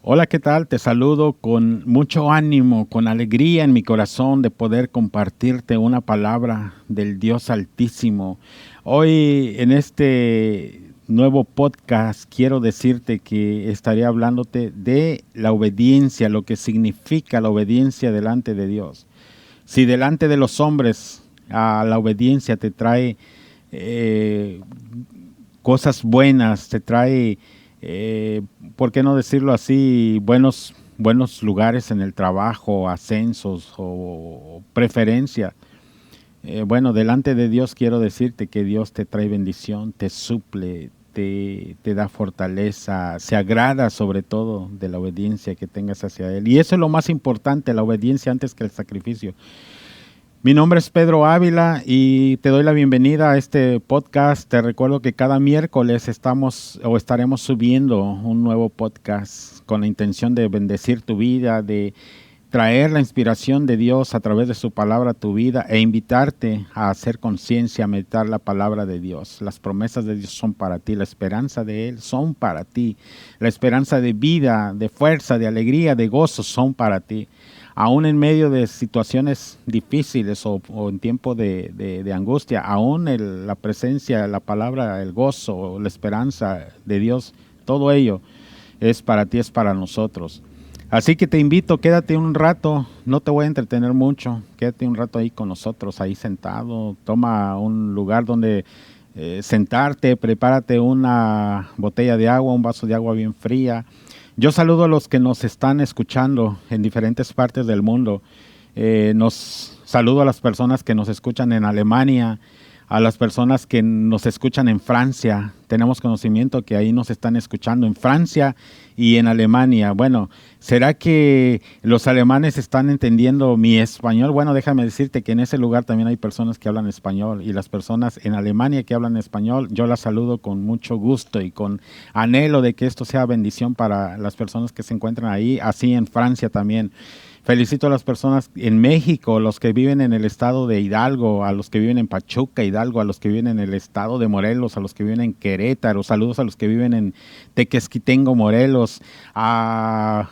Hola, ¿qué tal? Te saludo con mucho ánimo, con alegría en mi corazón de poder compartirte una palabra del Dios Altísimo. Hoy en este nuevo podcast quiero decirte que estaré hablándote de la obediencia, lo que significa la obediencia delante de Dios. Si delante de los hombres la obediencia te trae eh, cosas buenas, te trae, ¿por qué no decirlo así? Buenos lugares en el trabajo, ascensos o preferencia. Bueno, delante de Dios quiero decirte que Dios te trae bendición, te suple, te da fortaleza, se agrada sobre todo de la obediencia que tengas hacia Él. Y eso es lo más importante, la obediencia antes que el sacrificio. Mi nombre es Pedro Ávila y te doy la bienvenida a este podcast. Te recuerdo que cada miércoles estaremos subiendo un nuevo podcast con la intención de bendecir tu vida, de traer la inspiración de Dios a través de su palabra a tu vida e invitarte a hacer conciencia, a meditar la palabra de Dios. Las promesas de Dios son para ti, la esperanza de Él son para ti, la esperanza de vida, de fuerza, de alegría, de gozo son para ti. Aún en medio de situaciones difíciles o en tiempo de angustia, aún la presencia, la palabra, el gozo, la esperanza de Dios, todo ello es para ti, es para nosotros. Así que te invito, quédate un rato, no te voy a entretener mucho, quédate un rato ahí con nosotros, ahí sentado, toma un lugar donde sentarte, prepárate una botella de agua, un vaso de agua bien fría. Yo saludo a los que nos están escuchando en diferentes partes del mundo. Nos saludo a las personas que nos escuchan en Alemania, a las personas que nos escuchan en Francia. Tenemos conocimiento que ahí nos están escuchando en Francia y en Alemania. Bueno, ¿será que los alemanes están entendiendo mi español? Bueno, déjame decirte que en ese lugar también hay personas que hablan español y las personas en Alemania que hablan español, yo las saludo con mucho gusto y con anhelo de que esto sea bendición para las personas que se encuentran ahí, así en Francia también. Felicito a las personas en México, los que viven en el estado de Hidalgo, a los que viven en Pachuca, Hidalgo, a los que viven en el estado de Morelos, a los que viven en Querétaro, saludos a los que viven en Tequesquitengo, Morelos, a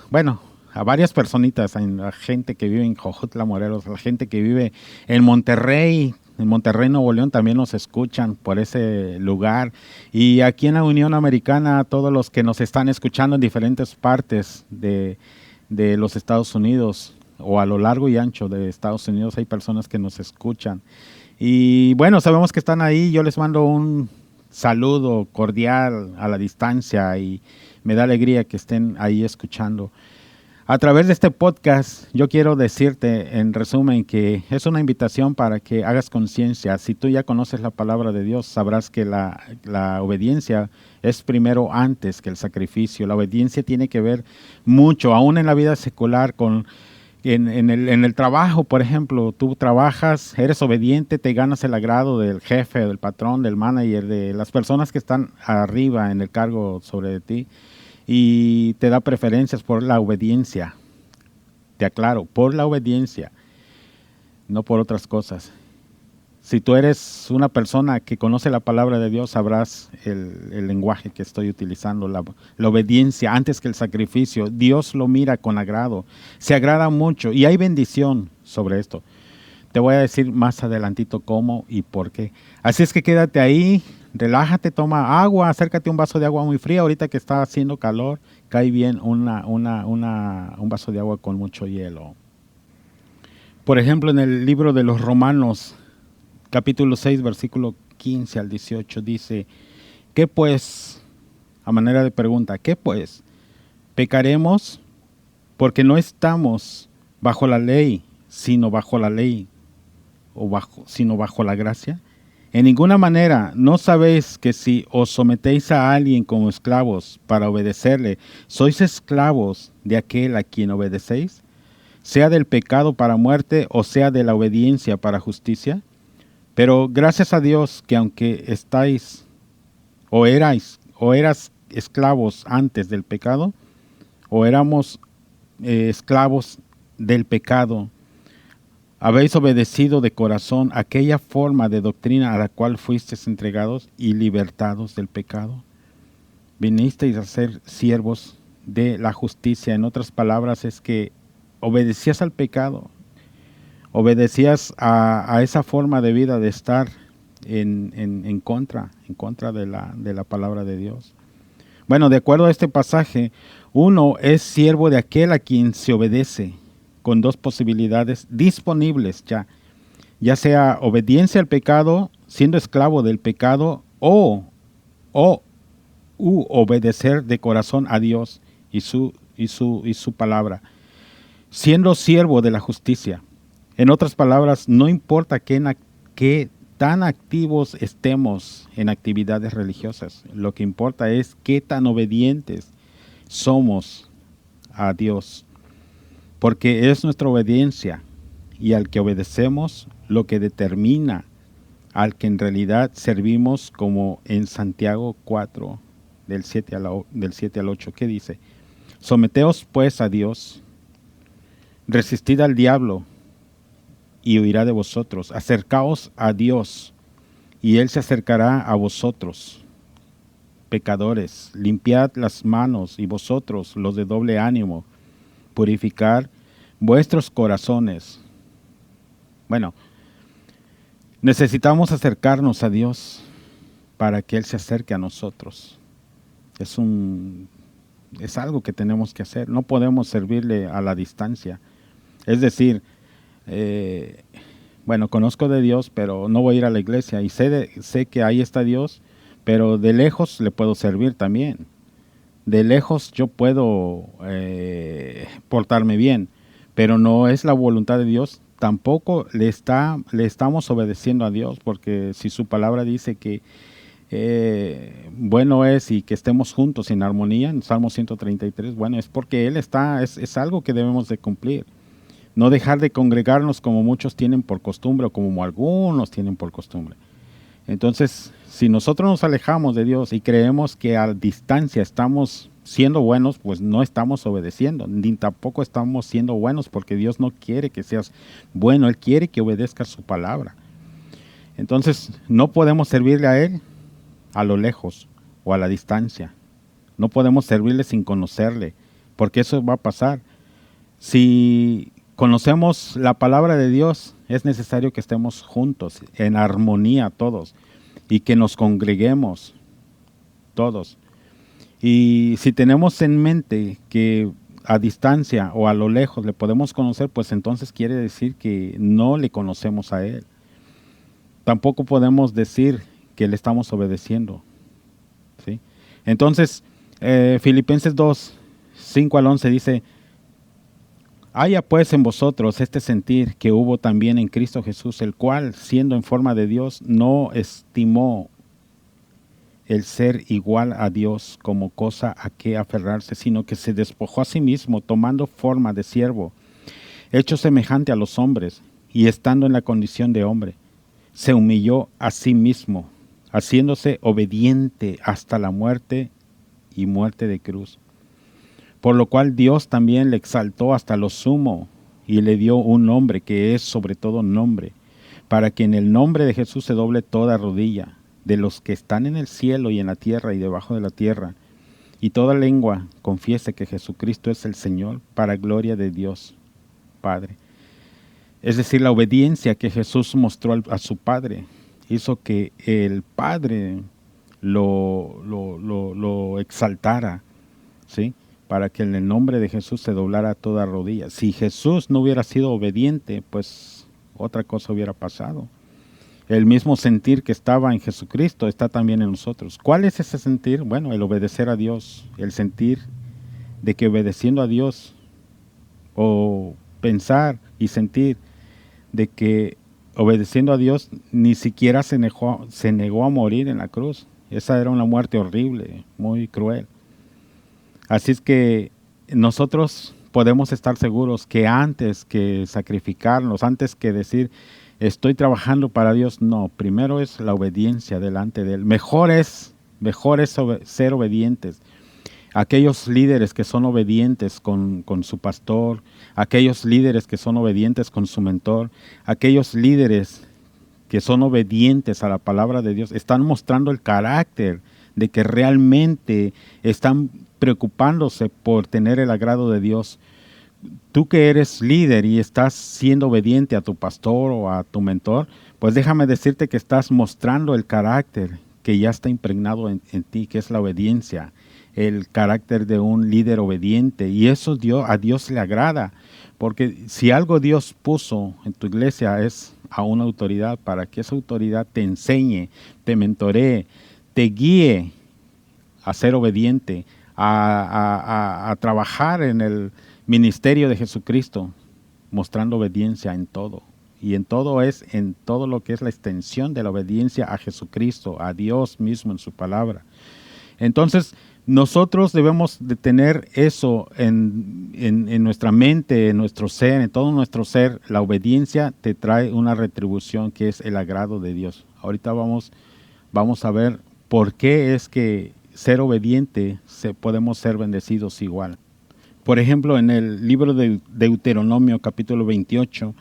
varias personitas, a la gente que vive en Jojutla, Morelos, a la gente que vive en Monterrey, Nuevo León también nos escuchan por ese lugar. Y aquí en la Unión Americana, todos los que nos están escuchando en diferentes partes de los Estados Unidos o a lo largo y ancho de Estados Unidos hay personas que nos escuchan. Y bueno, sabemos que están ahí. Yo les mando un saludo cordial a la distancia y me da alegría que estén ahí escuchando. A través de este podcast, yo quiero decirte en resumen que es una invitación para que hagas conciencia. Si tú ya conoces la palabra de Dios, sabrás que la obediencia es primero antes que el sacrificio. La obediencia tiene que ver mucho, aún en la vida secular, en el trabajo, por ejemplo. Tú trabajas, eres obediente, te ganas el agrado del jefe, del patrón, del manager, de las personas que están arriba en el cargo sobre ti. Y te da preferencias por la obediencia. Te aclaro, por la obediencia, no por otras cosas. Si tú eres una persona que conoce la palabra de Dios, sabrás el lenguaje que estoy utilizando, la obediencia antes que el sacrificio. Dios lo mira con agrado, se agrada mucho y hay bendición sobre esto. Te voy a decir más adelantito cómo y por qué. Así es que quédate ahí, relájate, toma agua, acércate a un vaso de agua muy fría. Ahorita que está haciendo calor, cae bien un vaso de agua con mucho hielo. Por ejemplo, en el libro de los Romanos, capítulo 6, versículo 15 al 18, dice, ¿qué pues? A manera de pregunta, ¿qué pues? ¿Pecaremos? Porque no estamos bajo la ley, sino bajo la ley, sino bajo la gracia. En ninguna manera, ¿no sabéis que si os sometéis a alguien como esclavos para obedecerle, sois esclavos de aquel a quien obedecéis? Sea del pecado para muerte o sea de la obediencia para justicia. Pero gracias a Dios que aunque estáis o eras esclavos antes del pecado, o éramos esclavos del pecado, habéis obedecido de corazón aquella forma de doctrina a la cual fuisteis entregados y libertados del pecado. Vinisteis a ser siervos de la justicia. En otras palabras, es que obedecías al pecado, obedecías a esa forma de vida de estar en contra de la palabra de Dios. Bueno, de acuerdo a este pasaje, uno es siervo de aquel a quien se obedece, con dos posibilidades disponibles ya sea obediencia al pecado, siendo esclavo del pecado, o obedecer de corazón a Dios y su palabra, siendo siervo de la justicia. En otras palabras, no importa qué tan activos estemos en actividades religiosas, lo que importa es qué tan obedientes somos a Dios, porque es nuestra obediencia y al que obedecemos lo que determina al que en realidad servimos, como en Santiago 4, del 7 al 8, que dice: someteos pues a Dios, resistid al diablo y huirá de vosotros. Acercaos a Dios y Él se acercará a vosotros. Pecadores, limpiad las manos, y vosotros, los de doble ánimo, purificar vuestros corazones. Bueno, necesitamos acercarnos a Dios para que Él se acerque a nosotros. Es algo que tenemos que hacer. No podemos servirle a la distancia. Es decir, bueno, conozco de Dios, pero no voy a ir a la iglesia, y sé que ahí está Dios, pero de lejos le puedo servir también. De lejos yo puedo portarme bien, pero no es la voluntad de Dios. Tampoco le estamos obedeciendo a Dios, porque si su palabra dice que bueno es y que estemos juntos en armonía, en Salmo 133, bueno, es porque Él está, es algo que debemos de cumplir. No dejar de congregarnos como muchos tienen por costumbre, o como algunos tienen por costumbre. Entonces, si nosotros nos alejamos de Dios y creemos que a distancia estamos siendo buenos, pues no estamos obedeciendo, ni tampoco estamos siendo buenos, porque Dios no quiere que seas bueno, Él quiere que obedezcas su palabra. Entonces, no podemos servirle a Él a lo lejos o a la distancia. No podemos servirle sin conocerle, porque eso va a pasar. Si conocemos la palabra de Dios, es necesario que estemos juntos, en armonía todos, y que nos congreguemos todos. Y si tenemos en mente que a distancia o a lo lejos le podemos conocer, pues entonces quiere decir que no le conocemos a Él. Tampoco podemos decir que le estamos obedeciendo, ¿sí? Entonces, Filipenses 2, 5 al 11 dice: haya pues en vosotros este sentir que hubo también en Cristo Jesús, el cual, siendo en forma de Dios, no estimó el ser igual a Dios como cosa a que aferrarse, sino que se despojó a sí mismo, tomando forma de siervo, hecho semejante a los hombres, y estando en la condición de hombre, se humilló a sí mismo, haciéndose obediente hasta la muerte, y muerte de cruz. Por lo cual Dios también le exaltó hasta lo sumo, y le dio un nombre que es sobre todo nombre, para que en el nombre de Jesús se doble toda rodilla, de los que están en el cielo y en la tierra y debajo de la tierra, y toda lengua confiese que Jesucristo es el Señor, para gloria de Dios Padre. Es decir, la obediencia que Jesús mostró a su Padre hizo que el Padre lo exaltara, ¿sí? Para que en el nombre de Jesús se doblara toda rodilla. Si Jesús no hubiera sido obediente, pues otra cosa hubiera pasado. El mismo sentir que estaba en Jesucristo está también en nosotros. ¿Cuál es ese sentir? Bueno, el obedecer a Dios, el sentir de que obedeciendo a Dios, o pensar y sentir de que obedeciendo a Dios ni siquiera se negó a morir en la cruz. Esa era una muerte horrible, muy cruel. Así es que nosotros podemos estar seguros que antes que sacrificarnos, antes que decir estoy trabajando para Dios, no, primero es la obediencia delante de Él. Mejor es ser obedientes. Aquellos líderes que son obedientes con su pastor, aquellos líderes que son obedientes con su mentor, aquellos líderes que son obedientes a la palabra de Dios, están mostrando el carácter de que realmente están preocupándose por tener el agrado de Dios. Tú que eres líder y estás siendo obediente a tu pastor o a tu mentor, pues déjame decirte que estás mostrando el carácter que ya está impregnado en ti, que es la obediencia, el carácter de un líder obediente. Y eso a Dios le agrada, porque si algo Dios puso en tu iglesia es a una autoridad, para que esa autoridad te enseñe, te mentoree, te guíe a ser obediente, a trabajar en el ministerio de Jesucristo, mostrando obediencia en todo. Y en todo lo que es la extensión de la obediencia a Jesucristo, a Dios mismo en su palabra. Entonces, nosotros debemos de tener eso en nuestra mente, en nuestro ser, en todo nuestro ser. La obediencia te trae una retribución que es el agrado de Dios. Ahorita vamos a ver por qué es que ser obediente podemos ser bendecidos igual. Por ejemplo, en el libro de Deuteronomio, capítulo 28,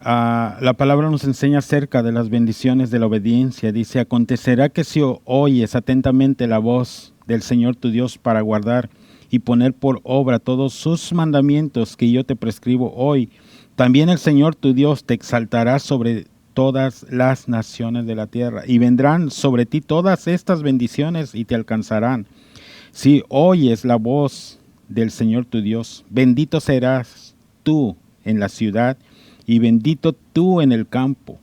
la palabra nos enseña acerca de las bendiciones de la obediencia. Dice: acontecerá que si oyes atentamente la voz del Señor tu Dios para guardar y poner por obra todos sus mandamientos que yo te prescribo hoy, también el Señor tu Dios te exaltará sobre todas las naciones de la tierra, y vendrán sobre ti todas estas bendiciones y te alcanzarán. Si oyes la voz del Señor tu Dios, bendito serás tú en la ciudad y bendito tú en el campo.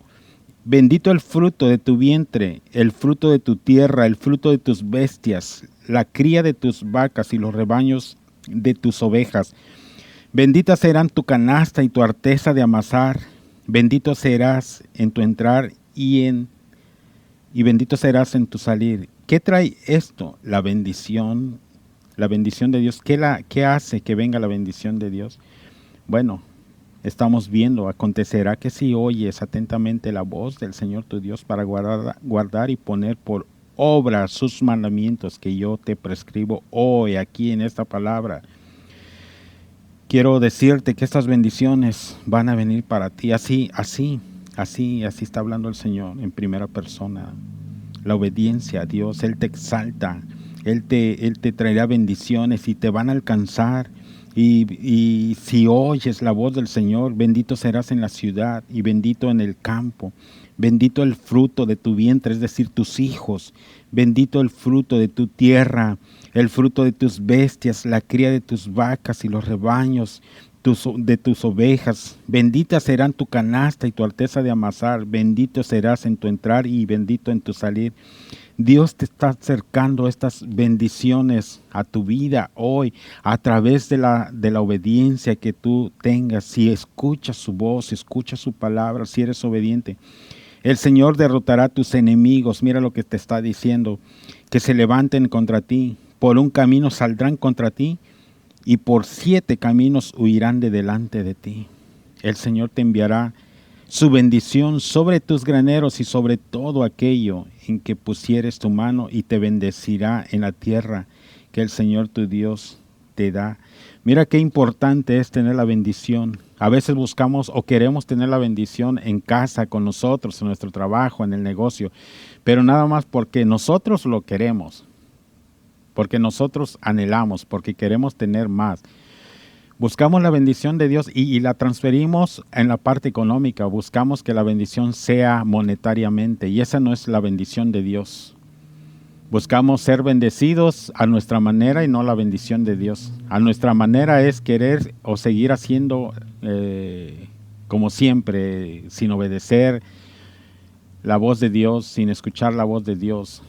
Bendito el fruto de tu vientre, el fruto de tu tierra, el fruto de tus bestias, la cría de tus vacas y los rebaños de tus ovejas. Benditas serán tu canasta y tu arteza de amasar. Bendito serás en tu entrar y bendito serás en tu salir. ¿Qué trae esto? La bendición de Dios. ¿Qué hace que venga la bendición de Dios? Bueno, estamos viendo, acontecerá que si oyes atentamente la voz del Señor tu Dios para guardar y poner por obra sus mandamientos que yo te prescribo hoy aquí en esta palabra. Quiero decirte que estas bendiciones van a venir para ti. Así está hablando el Señor en primera persona. La obediencia a Dios, Él te exalta, Él te traerá bendiciones y te van a alcanzar. Y si oyes la voz del Señor, bendito serás en la ciudad y bendito en el campo. Bendito el fruto de tu vientre, es decir, tus hijos. Bendito el fruto de tu tierra, el fruto de tus bestias, la cría de tus vacas y los rebaños de tus ovejas. Benditas serán tu canasta y tu arteza de amasar. Bendito serás en tu entrar y bendito en tu salir. Dios te está acercando estas bendiciones a tu vida hoy a través de la obediencia que tú tengas. Si escuchas su voz, si escuchas su palabra, si eres obediente, el Señor derrotará a tus enemigos. Mira lo que te está diciendo: que se levanten contra ti. Por un camino saldrán contra ti y por 7 caminos huirán de delante de ti. El Señor te enviará su bendición sobre tus graneros y sobre todo aquello en que pusieres tu mano, y te bendecirá en la tierra que el Señor tu Dios te da. Mira qué importante es tener la bendición. A veces buscamos o queremos tener la bendición en casa, con nosotros, en nuestro trabajo, en el negocio, pero nada más porque nosotros lo queremos, porque nosotros anhelamos, porque queremos tener más. Buscamos la bendición de Dios y la transferimos en la parte económica. Buscamos que la bendición sea monetariamente, y esa no es la bendición de Dios. Buscamos ser bendecidos a nuestra manera y no la bendición de Dios. A nuestra manera es querer o seguir haciendo como siempre, sin obedecer la voz de Dios, sin escuchar la voz de Dios.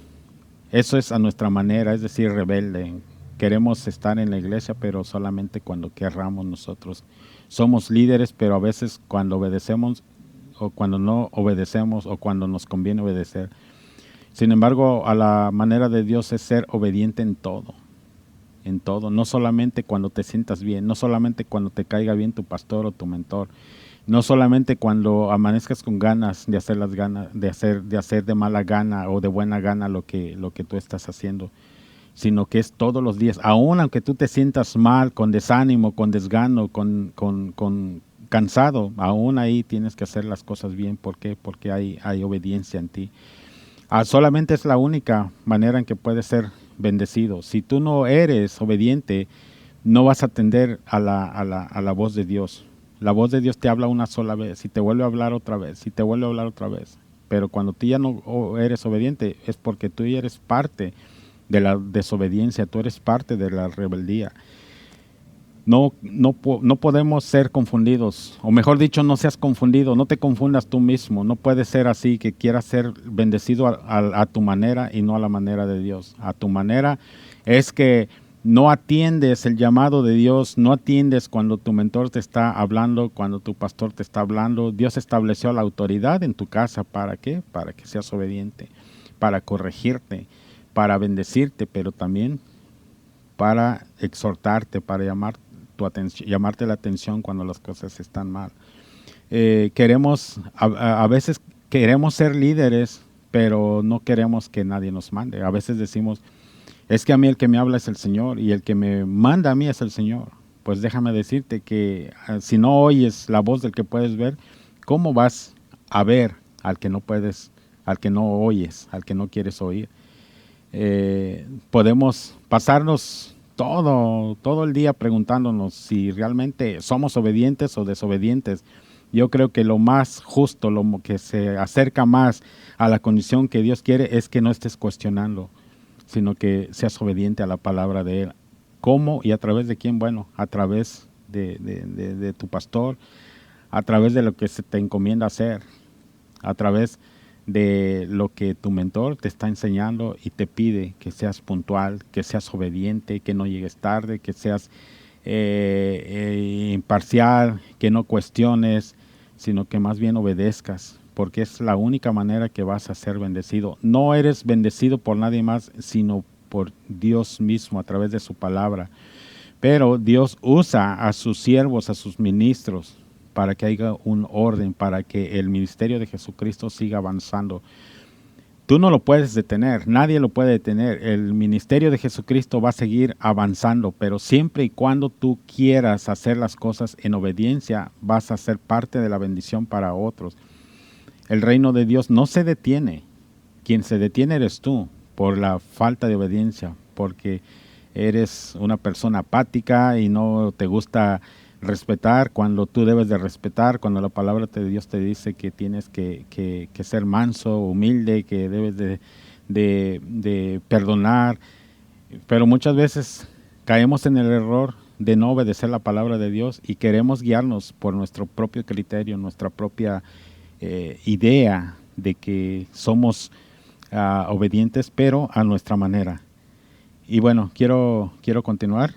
Eso es a nuestra manera, es decir, rebelde. Queremos estar en la iglesia, pero solamente cuando querramos nosotros. Somos líderes, pero a veces cuando obedecemos o cuando no obedecemos o cuando nos conviene obedecer. Sin embargo, a la manera de Dios es ser obediente en todo, no solamente cuando te sientas bien, no solamente cuando te caiga bien tu pastor o tu mentor, no solamente cuando amanezcas con ganas de hacer de mala gana o de buena gana lo que tú estás haciendo, sino que es todos los días, aun aunque tú te sientas mal, con desánimo, con desgano, con cansado, aún ahí tienes que hacer las cosas bien. ¿Por qué? Porque hay obediencia en ti. Solamente es la única manera en que puedes ser bendecido. Si tú no eres obediente, no vas a atender a la voz de Dios. La voz de Dios te habla una sola vez y te vuelve a hablar otra vez y te vuelve a hablar otra vez. Pero cuando tú ya no eres obediente es porque tú ya eres parte de la desobediencia, tú eres parte de la rebeldía. No podemos ser confundidos, o mejor dicho, no seas confundido, no te confundas tú mismo. No puede ser así que quieras ser bendecido a tu manera y no a la manera de Dios. A tu manera es que no atiendes el llamado de Dios, no atiendes cuando tu mentor te está hablando, cuando tu pastor te está hablando. Dios estableció la autoridad en tu casa. ¿Para qué? Para que seas obediente, para corregirte, para bendecirte, pero también para exhortarte, para llamarte la atención cuando las cosas están mal. A veces queremos ser líderes, pero no queremos que nadie nos mande. A veces decimos, es que a mí el que me habla es el Señor y el que me manda a mí es el Señor. Pues déjame decirte que si no oyes la voz del que puedes ver, ¿cómo vas a ver al que no puedes, al que no oyes, al que no quieres oír? Podemos pasarnos todo el día preguntándonos si realmente somos obedientes o desobedientes. Yo creo que lo más justo, lo que se acerca más a la condición que Dios quiere es que no estés cuestionando, sino que seas obediente a la palabra de Él. ¿Cómo y a través de quién? Bueno, a través de tu pastor, a través de lo que se te encomienda hacer, a través de lo que tu mentor te está enseñando y te pide que seas puntual, que seas obediente, que no llegues tarde, que seas imparcial, que no cuestiones, sino que más bien obedezcas, porque es la única manera que vas a ser bendecido. No eres bendecido por nadie más, sino por Dios mismo a través de su palabra. Pero Dios usa a sus siervos, a sus ministros, para que haya un orden, para que el ministerio de Jesucristo siga avanzando. Tú no lo puedes detener, nadie lo puede detener. El ministerio de Jesucristo va a seguir avanzando, pero siempre y cuando tú quieras hacer las cosas en obediencia, vas a ser parte de la bendición para otros. El reino de Dios no se detiene. Quien se detiene eres tú por la falta de obediencia, porque eres una persona apática y no te gusta respetar cuando tú debes de respetar, cuando la palabra de Dios te dice que tienes que ser manso, humilde, que debes de perdonar. Pero muchas veces caemos en el error de no obedecer la palabra de Dios y queremos guiarnos por nuestro propio criterio, nuestra propia idea de que somos obedientes, pero a nuestra manera. Y bueno, quiero continuar.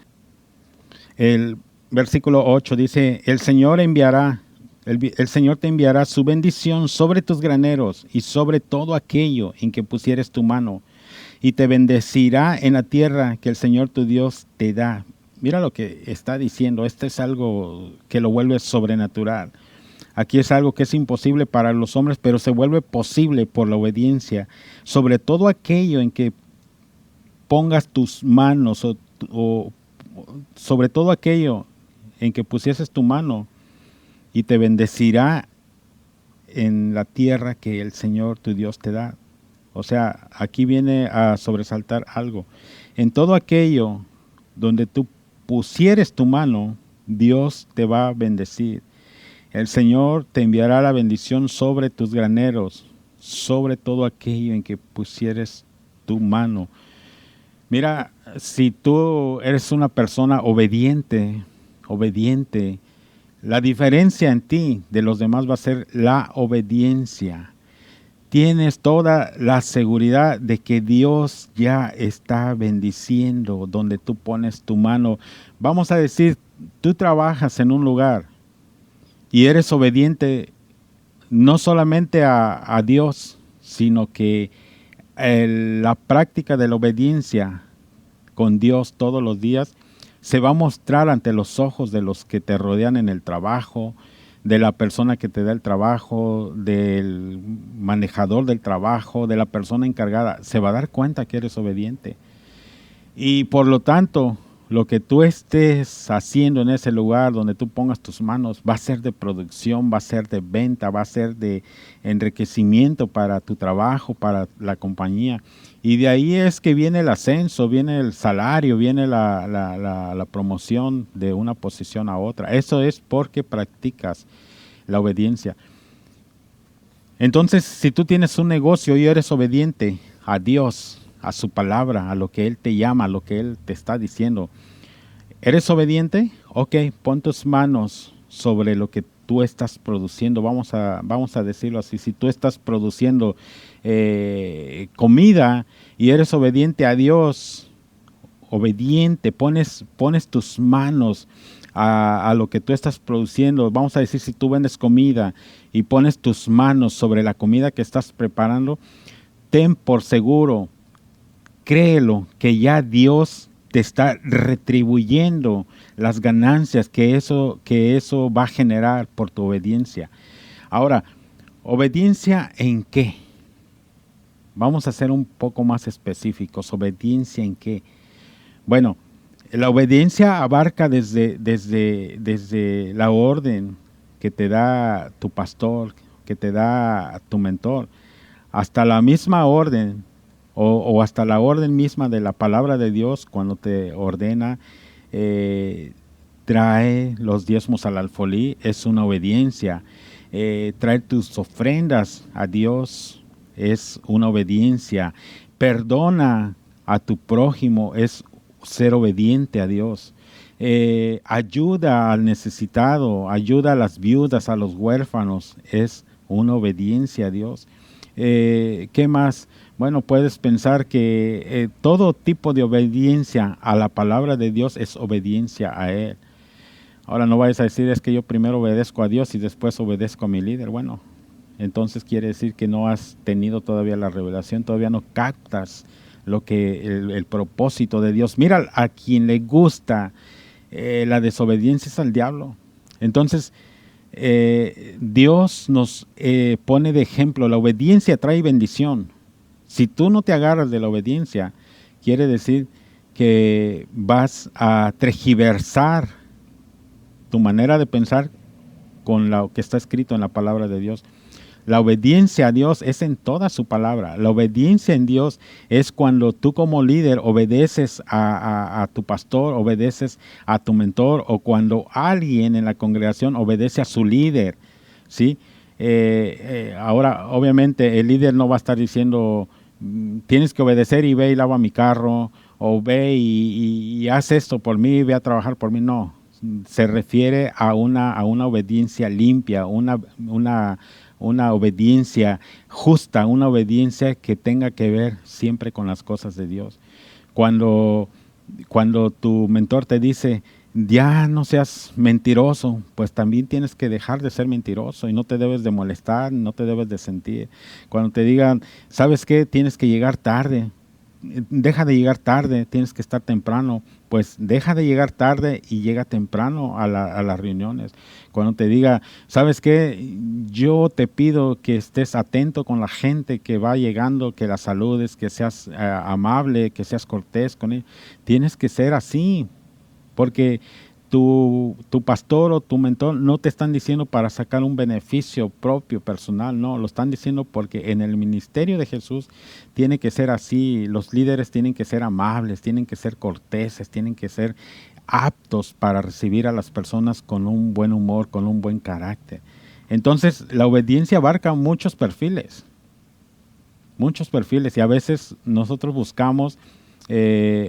El versículo 8 dice, el Señor te enviará su bendición sobre tus graneros y sobre todo aquello en que pusieres tu mano, y te bendecirá en la tierra que el Señor tu Dios te da. Mira lo que está diciendo, esto es algo que lo vuelve sobrenatural. Aquí es algo que es imposible para los hombres, pero se vuelve posible por la obediencia. Sobre todo aquello en que pongas tus manos o sobre todo aquello en que pusieses tu mano, y te bendecirá en la tierra que el Señor tu Dios te da. O sea, aquí viene a sobresaltar algo. En todo aquello donde tú pusieres tu mano, Dios te va a bendecir. El Señor te enviará la bendición sobre tus graneros, sobre todo aquello en que pusieres tu mano. Mira, si tú eres una persona obediente, la diferencia en ti de los demás va a ser la obediencia. Tienes toda la seguridad de que Dios ya está bendiciendo donde tú pones tu mano. Vamos a decir, tú trabajas en un lugar y eres obediente no solamente a Dios, sino que la práctica de la obediencia con Dios todos los días se va a mostrar ante los ojos de los que te rodean en el trabajo, de la persona que te da el trabajo, del manejador del trabajo, de la persona encargada. Se va a dar cuenta que eres obediente. Y por lo tanto, lo que tú estés haciendo en ese lugar donde tú pongas tus manos va a ser de producción, va a ser de venta, va a ser de enriquecimiento para tu trabajo, para la compañía. Y de ahí es que viene el ascenso, viene el salario, viene la promoción de una posición a otra. Eso es porque practicas la obediencia. Entonces, si tú tienes un negocio y eres obediente a Dios, a su palabra, a lo que Él te llama, a lo que Él te está diciendo, ¿eres obediente? Ok, pon tus manos sobre lo que tú estás produciendo. Vamos a decirlo así. Si tú estás produciendo comida y eres obediente a Dios, obediente, pones tus manos a lo que tú estás produciendo. Vamos a decir, si tú vendes comida y pones tus manos sobre la comida que estás preparando, ten por seguro, créelo, que ya Dios te está retribuyendo las ganancias que eso va a generar por tu obediencia. Ahora, ¿obediencia en qué? Vamos a ser un poco más específicos. ¿Obediencia en qué? Bueno, la obediencia abarca desde la orden que te da tu pastor, que te da tu mentor, hasta la misma orden o hasta la orden misma de la palabra de Dios cuando te ordena trae los diezmos al alfolí, es una obediencia. Traer tus ofrendas a Dios es una obediencia. Perdona a tu prójimo es ser obediente a Dios. Ayuda al necesitado, ayuda a las viudas, a los huérfanos, es una obediencia a Dios. ¿Qué más? Bueno, puedes pensar que todo tipo de obediencia a la palabra de Dios es obediencia a Él. Ahora no vayas a decir, es que yo primero obedezco a Dios y después obedezco a mi líder. Bueno, entonces quiere decir que no has tenido todavía la revelación, todavía no captas lo que el propósito de Dios. Mira, a quien le gusta la desobediencia es al diablo. Entonces, Dios nos pone de ejemplo, la obediencia trae bendición. Si tú no te agarras de la obediencia, quiere decir que vas a tergiversar tu manera de pensar con lo que está escrito en la palabra de Dios. La obediencia a Dios es en toda su palabra. La obediencia en Dios es cuando tú como líder obedeces a tu pastor, obedeces a tu mentor, o cuando alguien en la congregación obedece a su líder, ¿sí? Ahora, obviamente, el líder no va a estar diciendo, tienes que obedecer y ve y lava mi carro, o ve y haz esto por mí, ve a trabajar por mí. No, se refiere a una obediencia limpia, una obediencia justa, una obediencia que tenga que ver siempre con las cosas de Dios. Cuando tu mentor te dice, ya no seas mentiroso, pues también tienes que dejar de ser mentiroso y no te debes de molestar, no te debes de sentir. Cuando te digan, ¿sabes qué? Tienes que llegar tarde. Deja de llegar tarde, tienes que estar temprano, pues deja de llegar tarde y llega temprano a las reuniones. Cuando te diga, ¿sabes qué? Yo te pido que estés atento con la gente que va llegando, que la saludes, que seas amable, que seas cortés con él. Tienes que ser así, porque tu pastor o tu mentor no te están diciendo para sacar un beneficio propio, personal, no, lo están diciendo porque en el ministerio de Jesús tiene que ser así. Los líderes tienen que ser amables, tienen que ser corteses, tienen que ser aptos para recibir a las personas con un buen humor, con un buen carácter. Entonces, la obediencia abarca muchos perfiles, y a veces nosotros buscamos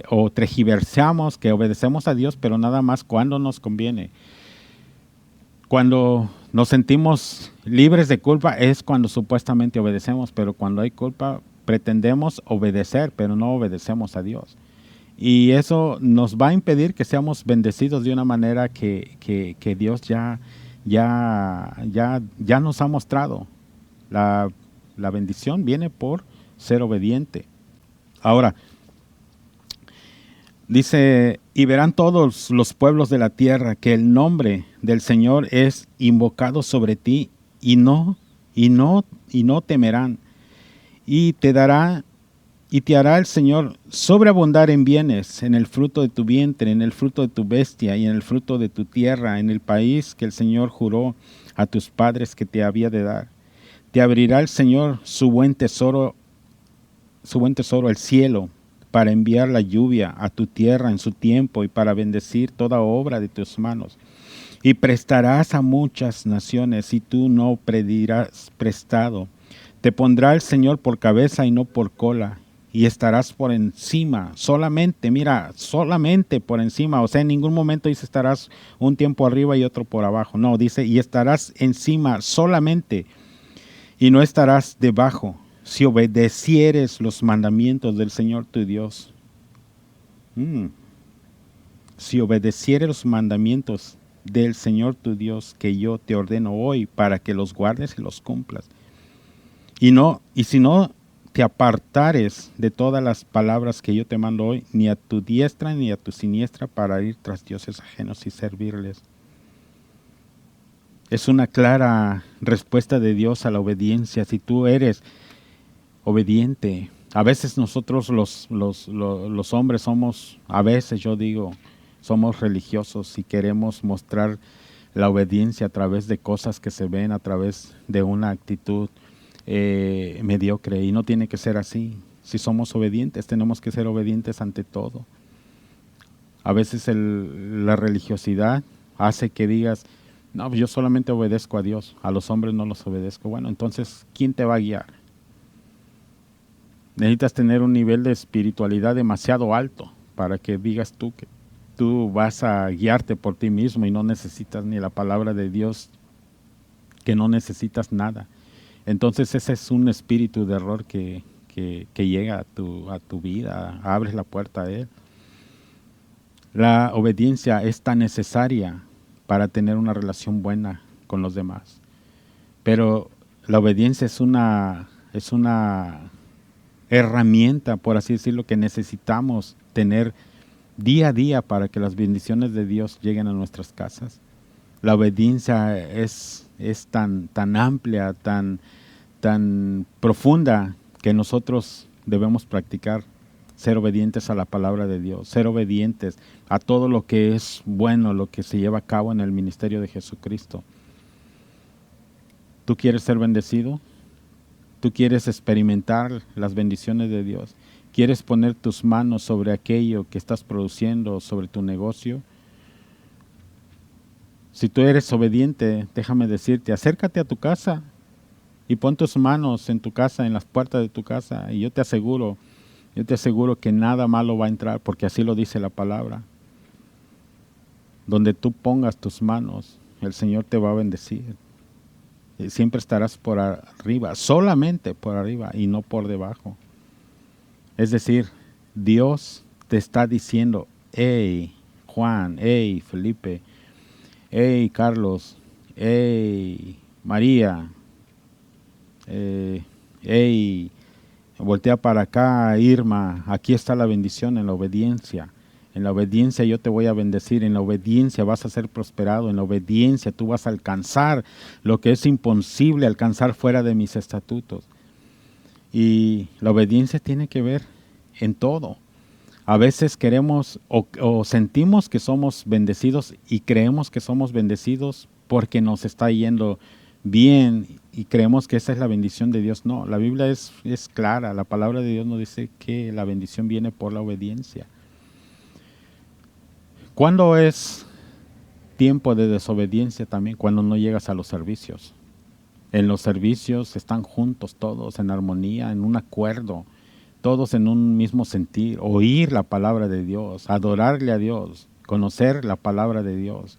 o tergiversamos que obedecemos a Dios, pero nada más cuando nos conviene. Cuando nos sentimos libres de culpa es cuando supuestamente obedecemos, pero cuando hay culpa pretendemos obedecer, pero no obedecemos a Dios. Y eso nos va a impedir que seamos bendecidos de una manera que Dios ya nos ha mostrado. La bendición viene por ser obediente. Ahora, dice, y verán todos los pueblos de la tierra que el nombre del Señor es invocado sobre ti y no temerán. Y te dará Y te hará el Señor sobreabundar en bienes, en el fruto de tu vientre, en el fruto de tu bestia y en el fruto de tu tierra, en el país que el Señor juró a tus padres que te había de dar. Te abrirá el Señor su buen tesoro, el cielo, para enviar la lluvia a tu tierra en su tiempo y para bendecir toda obra de tus manos. Y prestarás a muchas naciones y tú no pedirás prestado. Te pondrá el Señor por cabeza y no por cola, y estarás por encima, solamente, mira, solamente por encima. O sea, en ningún momento dice estarás un tiempo arriba y otro por abajo. No, dice, y estarás encima solamente, y no estarás debajo, si obedecieres los mandamientos del Señor tu Dios. Si obedecieres los mandamientos del Señor tu Dios que yo te ordeno hoy para que los guardes y los cumplas. Y si no te apartares de todas las palabras que yo te mando hoy, ni a tu diestra ni a tu siniestra, para ir tras dioses ajenos y servirles. Es una clara respuesta de Dios a la obediencia. Si tú eres obediente, a veces nosotros los hombres somos, a veces yo digo, somos religiosos y queremos mostrar la obediencia a través de cosas que se ven, a través de una actitud mediocre, y no tiene que ser así. Si somos obedientes, tenemos que ser obedientes ante todo. A veces la religiosidad hace que digas, no, pues yo solamente obedezco a Dios, a los hombres no los obedezco. Bueno, entonces, ¿quién te va a guiar? Necesitas tener un nivel de espiritualidad demasiado alto para que digas tú que tú vas a guiarte por ti mismo y no necesitas ni la palabra de Dios, que no necesitas nada. Entonces ese es un espíritu de error que llega a tu vida, abres la puerta a él. La obediencia es tan necesaria para tener una relación buena con los demás. Pero la obediencia es una herramienta, por así decirlo, que necesitamos tener día a día para que las bendiciones de Dios lleguen a nuestras casas. La obediencia es tan amplia, tan profunda, que nosotros debemos practicar ser obedientes a la palabra de Dios, ser obedientes a todo lo que es bueno, lo que se lleva a cabo en el ministerio de Jesucristo. ¿Tú quieres ser bendecido? ¿Tú quieres experimentar las bendiciones de Dios? ¿Quieres poner tus manos sobre aquello que estás produciendo, sobre tu negocio? Si tú eres obediente, déjame decirte, acércate a tu casa y pon tus manos en tu casa, en las puertas de tu casa, y yo te aseguro que nada malo va a entrar, porque así lo dice la palabra. Donde tú pongas tus manos, el Señor te va a bendecir. Y siempre estarás por arriba, solamente por arriba y no por debajo. Es decir, Dios te está diciendo, hey Juan, hey Felipe, hey Carlos, hey María, hey, voltea para acá, Irma, aquí está la bendición en la obediencia. En la obediencia yo te voy a bendecir, en la obediencia vas a ser prosperado, en la obediencia tú vas a alcanzar lo que es imposible alcanzar fuera de mis estatutos. Y la obediencia tiene que ver en todo. A veces queremos o sentimos que somos bendecidos y creemos que somos bendecidos porque nos está yendo bien y creemos que esa es la bendición de Dios. No, la Biblia es clara, la palabra de Dios nos dice que la bendición viene por la obediencia. ¿Cuándo es tiempo de desobediencia también? Cuando no llegas a los servicios. En los servicios están juntos todos en armonía, en un acuerdo, todos en un mismo sentir, oír la palabra de Dios, adorarle a Dios, conocer la palabra de Dios,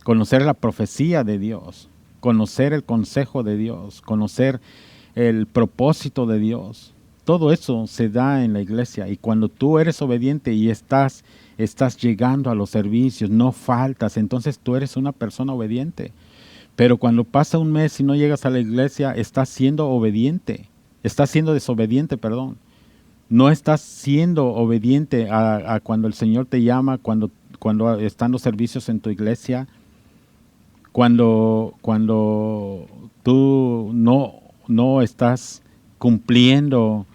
conocer la profecía de Dios, conocer el consejo de Dios, conocer el propósito de Dios. Todo eso se da en la iglesia, y cuando tú eres obediente y estás llegando a los servicios, no faltas, entonces tú eres una persona obediente. Pero cuando pasa un mes y no llegas a la iglesia, estás siendo obediente, estás siendo desobediente, perdón. No estás siendo obediente a cuando el Señor te llama, cuando están los servicios en tu iglesia, cuando tú no estás cumpliendo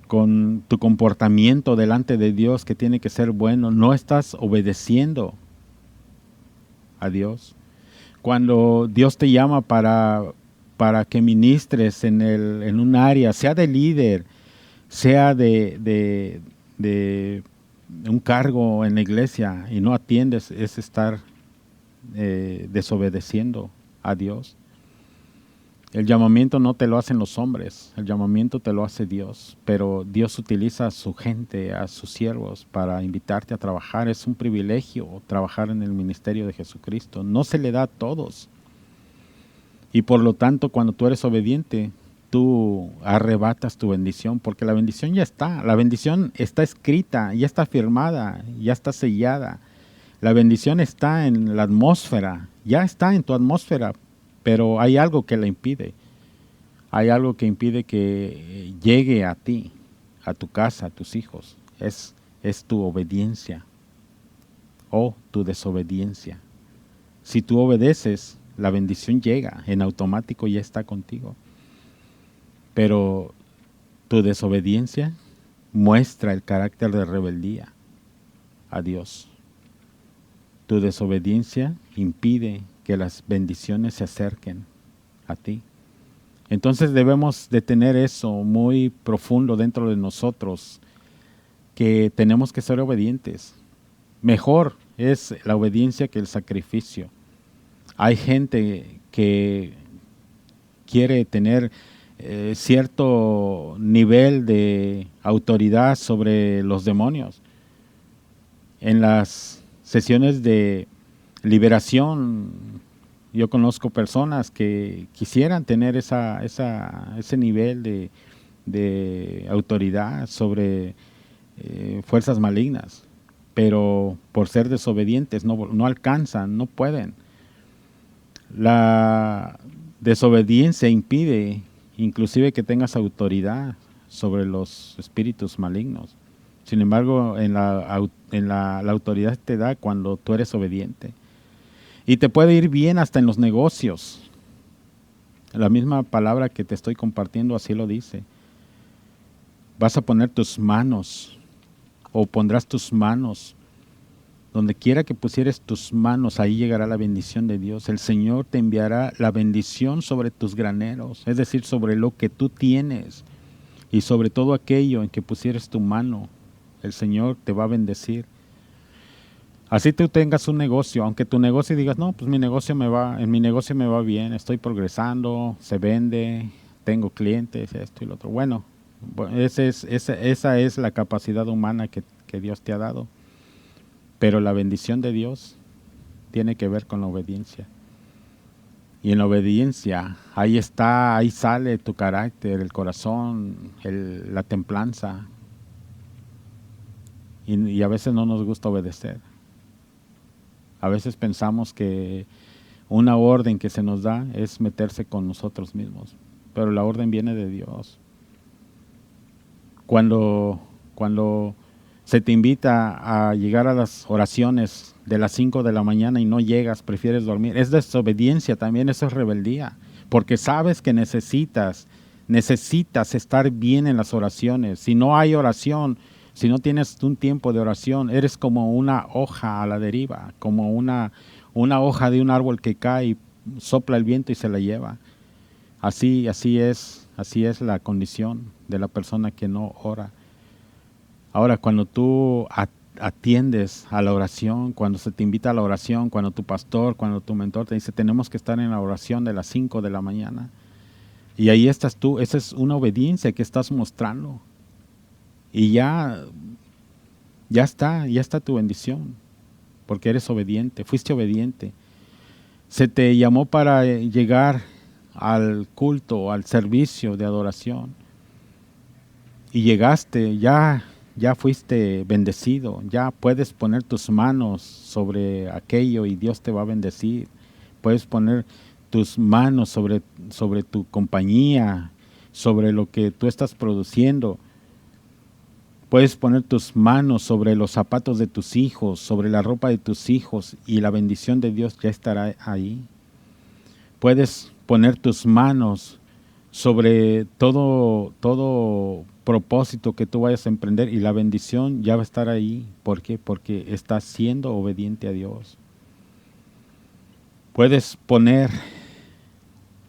con tu comportamiento delante de Dios, que tiene que ser bueno, no estás obedeciendo a Dios. Cuando Dios te llama para que ministres en un área, sea de líder, sea de un cargo en la iglesia, y no atiendes, es estar desobedeciendo a Dios. El llamamiento no te lo hacen los hombres, el llamamiento te lo hace Dios, pero Dios utiliza a su gente, a sus siervos para invitarte a trabajar. Es un privilegio trabajar en el ministerio de Jesucristo. No se le da a todos. Y por lo tanto, cuando tú eres obediente, tú arrebatas tu bendición, porque la bendición ya está. La bendición está escrita, ya está firmada, ya está sellada. La bendición está en la atmósfera, ya está en tu atmósfera, pero hay algo que la impide. Hay algo que impide que llegue a ti, a tu casa, a tus hijos. Es tu obediencia o tu desobediencia. Si tú obedeces, la bendición llega, en automático ya está contigo. Pero tu desobediencia muestra el carácter de rebeldía a Dios. Tu desobediencia impide que las bendiciones se acerquen a ti. Entonces debemos de tener eso muy profundo dentro de nosotros, que tenemos que ser obedientes. Mejor es la obediencia que el sacrificio. Hay gente que quiere tener cierto nivel de autoridad sobre los demonios. En las sesiones de liberación, yo conozco personas que quisieran tener ese nivel de autoridad sobre fuerzas malignas, pero por ser desobedientes no alcanzan, no pueden. La desobediencia impide inclusive que tengas autoridad sobre los espíritus malignos. Sin embargo, la autoridad te da cuando tú eres obediente. Y te puede ir bien hasta en los negocios. La misma palabra que te estoy compartiendo así lo dice. Vas a poner tus manos, o pondrás tus manos. Donde quiera que pusieres tus manos, ahí llegará la bendición de Dios. El Señor te enviará la bendición sobre tus graneros, es decir, sobre lo que tú tienes, y sobre todo aquello en que pusieres tu mano. El Señor te va a bendecir. Así tú tengas un negocio, aunque tu negocio digas, no, pues en mi negocio me va bien, estoy progresando, se vende, tengo clientes, esto y lo otro. Bueno, esa es la capacidad humana que Dios te ha dado. Pero la bendición de Dios tiene que ver con la obediencia. Y en la obediencia, ahí sale tu carácter, el corazón, la templanza. Y a veces no nos gusta obedecer. A veces pensamos que una orden que se nos da es meterse con nosotros mismos. Pero la orden viene de Dios. Cuando se te invita a llegar a las oraciones de las 5 de la mañana y no llegas, prefieres dormir, es desobediencia también, eso es rebeldía, porque sabes que necesitas estar bien en las oraciones. Si no hay oración, si no tienes un tiempo de oración, eres como una hoja a la deriva, como una hoja de un árbol que cae y sopla el viento y se la lleva. Así es la condición de la persona que no ora. Ahora, cuando tú atiendes a la oración, cuando se te invita a la oración, cuando tu pastor, cuando tu mentor te dice, tenemos que estar en la oración de las 5 de la mañana, y ahí estás tú, esa es una obediencia que estás mostrando. Y ya está tu bendición, porque eres obediente, fuiste obediente. Se te llamó para llegar al culto, al servicio de adoración, y llegaste, ya fuiste bendecido, ya puedes poner tus manos sobre aquello y Dios te va a bendecir. Puedes poner tus manos sobre tu compañía, sobre lo que tú estás produciendo. Puedes poner tus manos sobre los zapatos de tus hijos, sobre la ropa de tus hijos, y la bendición de Dios ya estará ahí. Puedes poner tus manos sobre todo propósito que tú vayas a emprender y la bendición ya va a estar ahí. ¿Por qué? Porque estás siendo obediente a Dios. Puedes poner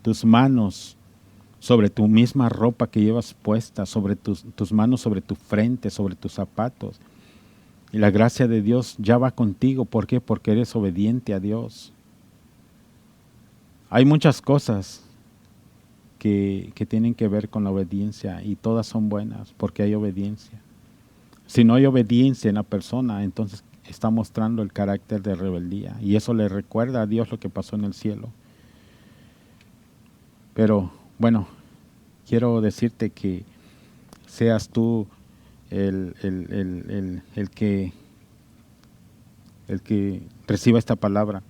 tus manos sobre tu misma ropa que llevas puesta, sobre tus manos sobre tu frente, sobre tus zapatos. Y la gracia de Dios ya va contigo. ¿Por qué? Porque eres obediente a Dios. Hay muchas cosas que tienen que ver con la obediencia y todas son buenas porque hay obediencia. Si no hay obediencia en la persona, entonces está mostrando el carácter de rebeldía y eso le recuerda a Dios lo que pasó en el cielo. Pero bueno, quiero decirte que seas tú el que reciba esta palabra.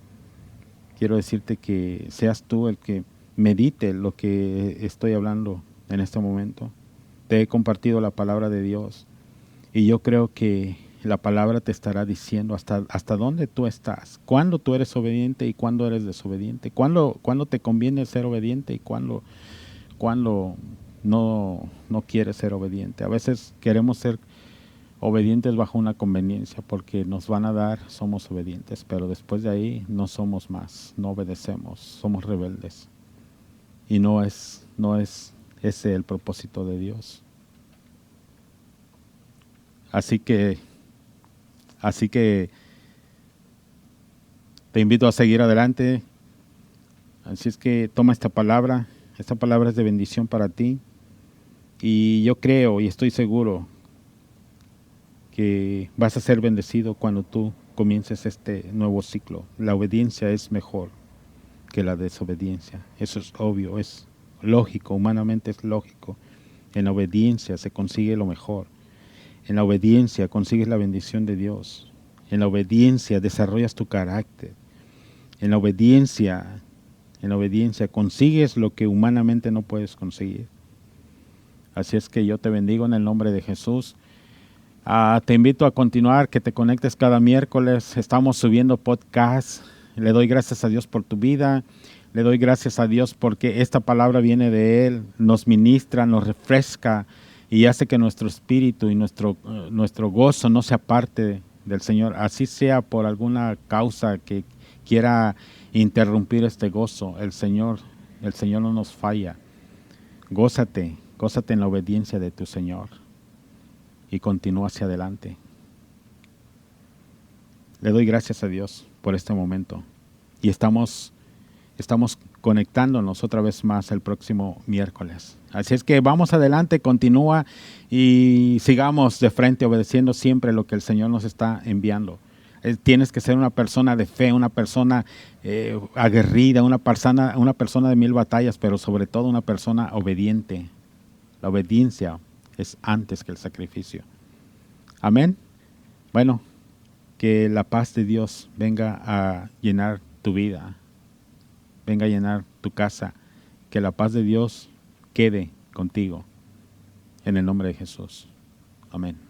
Quiero decirte que seas tú el que medite lo que estoy hablando en este momento. Te he compartido la palabra de Dios y yo creo que la palabra te estará diciendo hasta dónde tú estás, cuándo tú eres obediente y cuándo eres desobediente, cuándo te conviene ser obediente y cuándo no quieres ser obediente. A veces queremos ser obedientes bajo una conveniencia porque nos van a dar, somos obedientes, pero después de ahí no somos más, no obedecemos, somos rebeldes. Y no es ese el propósito de Dios. Así que te invito a seguir adelante. Así es que toma esta palabra es de bendición para ti. Y yo creo y estoy seguro que vas a ser bendecido cuando tú comiences este nuevo ciclo. La obediencia es mejor que la desobediencia. Eso es obvio, es lógico, humanamente es lógico. En la obediencia se consigue lo mejor. En la obediencia consigues la bendición de Dios. En la obediencia desarrollas tu carácter. En la obediencia consigues lo que humanamente no puedes conseguir. Así es que yo te bendigo en el nombre de Jesús. Te invito a continuar, que te conectes cada miércoles. Estamos subiendo podcasts. Le doy gracias a Dios por tu vida. Le doy gracias a Dios porque esta palabra viene de Él, nos ministra, nos refresca y hace que nuestro espíritu y nuestro gozo no se aparte del Señor. Así sea por alguna causa que quiera interrumpir este gozo, el Señor no nos falla. Gózate en la obediencia de tu Señor y continúa hacia adelante. Le doy gracias a Dios por este momento y estamos conectándonos otra vez más el próximo miércoles. Así es que vamos adelante, continúa y sigamos de frente obedeciendo siempre lo que el Señor nos está enviando. Tienes que ser una persona de fe, una persona aguerrida, una persona de 1000 batallas, pero sobre todo una persona obediente. La obediencia es antes que el sacrificio. Amén. Bueno, que la paz de Dios venga a llenar tu vida, venga a llenar tu casa, que la paz de Dios quede contigo, en el nombre de Jesús. Amén.